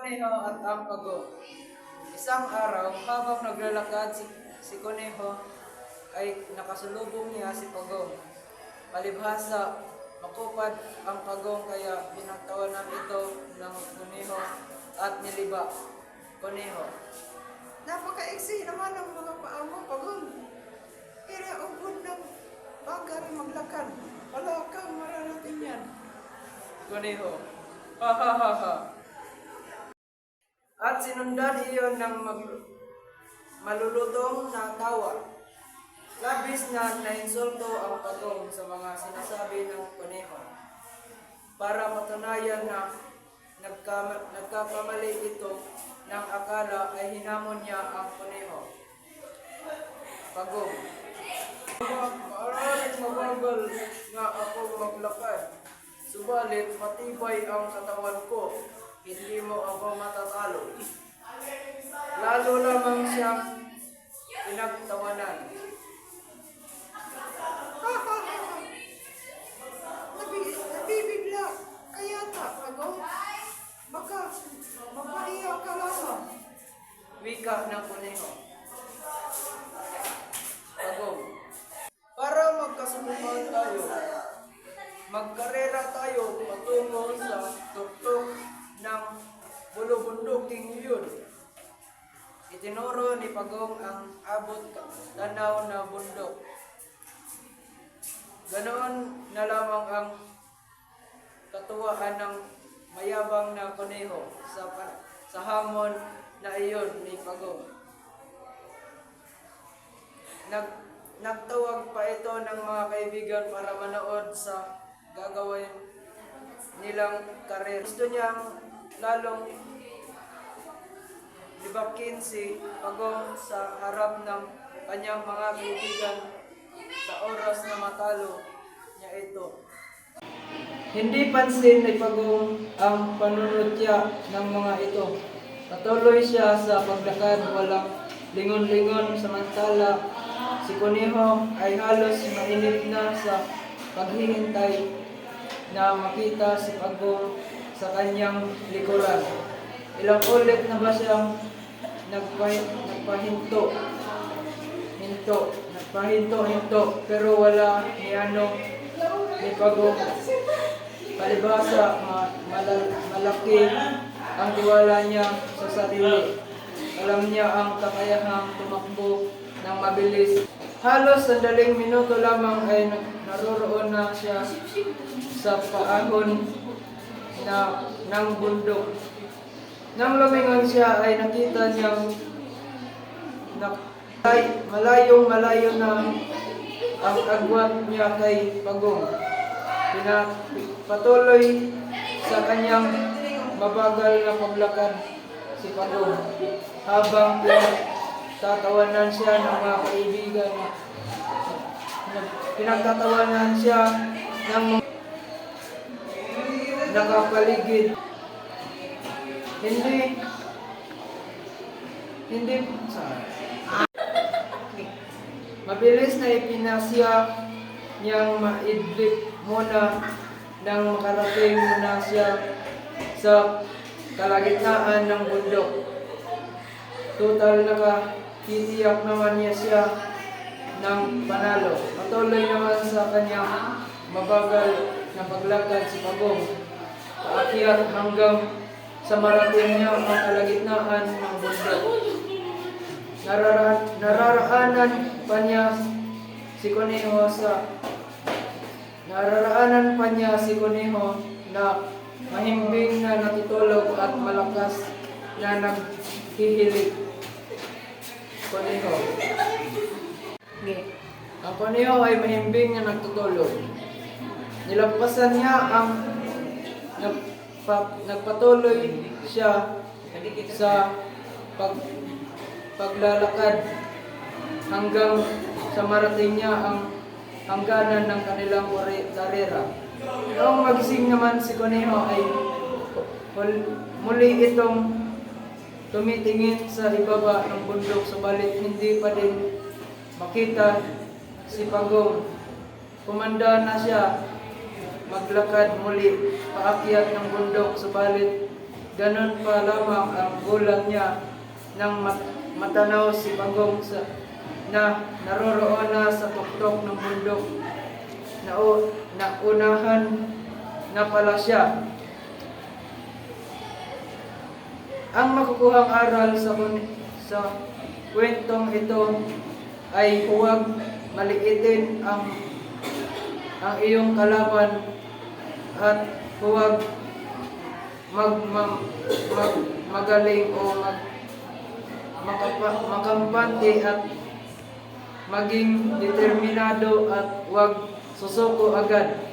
Kuneho at ang Pagong. Isang araw, habang naglalakad si Kuneho, ay nakasalubong niya si Pagong. Palibhasa, makupad ang Pagong kaya pinagtawanan ito ng Kuneho at niliba. Kuneho. Napakaiksi naman ang mga paa mo, Pagong. Kaya ubod ng bagal maglakad. Wala kang mararating yan. Kuneho. Ha ha ha ha. At sinundan iyon ng malulutong na tawa. Labis na nainsulto ang Pagong sa mga sinasabi ng Kuneho. Para patunayan na nagkakamali ito ng akala ay hinamon niya ang Kuneho. Pagong. Maaaring mabagal nga ako maglakad. Subalit matibay ang katawan ko. Hindi mo ako matatalo. Lalo lamang siyang pinagtawanan. Nabibigla. Kaya ta, Pagong. Baka mapaiyak ka lamang. Wika ng Kuneho. Pagong. Para magkasubukan tayo, magkarera tayo patungo sa tuktok ng bulubunduking iyon. Itinuro ni Pagong ang abot tanaw na bundok. Ganoon na lamang ang katuwaan ng mayabang na Kuneho sa hamon na iyon ni Pagong. Nagtawag pa ito ng mga kaibigan para manood sa gagawin nilang karir. Gusto niyang lalong libakin si Pagong sa harap ng kanyang mga kaibigan sa oras na matalo niya ito. Hindi pansin ni Pagong ang panunutya ng mga ito. Patuloy siya sa paglakad, walang lingon-lingon, samantala si Kuneho ay halos mainip na sa paghihintay na makita si Pagong sa kanyang likuran. Ilang ulit na ba siyang nagpahinto, pero wala ni Pagong. Palibhasa, malaki ang tiwala niya sa sarili. Alam niya ang kakayahang tumakbo ng mabilis. Halos sandaling minuto lamang ay naroroon na siya sa paahon ng bundok. Nang lumingon siya ay nakita niyang malayong-malayo na ang agwat niya kay Pagong. Patuloy sa kanyang mabagal na paglakad si Pagong habang pinagtatawanan siya ng mga kaibigan. Pinagtatawanan siya ng nakapaligid. Hindi mabilis na ipinasya niyang maidlip muna nang makarating muna siya sa kalagitnaan ng bundok. Total nakatitiyak naman niya siya ng panalo. Patuloy naman sa kanyang mabagal na paglakad si Pagong. Paakyat hanggang sa marating niya ang kalagitnaan ng bundok. Nararaanan pa niya si Kuneho na mahimbing na natutulog at malakas na naghihilig. Kuneho. Ang Kuneho ay mahimbing na nagtutulog. Nilampasan niya ang nagpatuloy siya sa paglalakad hanggang sa marating niya ang hangganan ng kanilang karera. Noong magising naman si Kuneho ay muli itong tumitingin sa ibaba ng bundok, subalit hindi pa din makita si Pagong. Kumanda na siya maglakad muli paakyat ng bundok, subalit Ganon pa lamang ang gulat niya nang matanaw si Bagong na naroroon na sa tuktok ng bundok. Naunahan na pala siya. Ang makukuhang aral sa kwentong ito ay huwag maliitin ang iyong kalaban at huwag magaling o makampante at maging determinado at huwag susuko agad.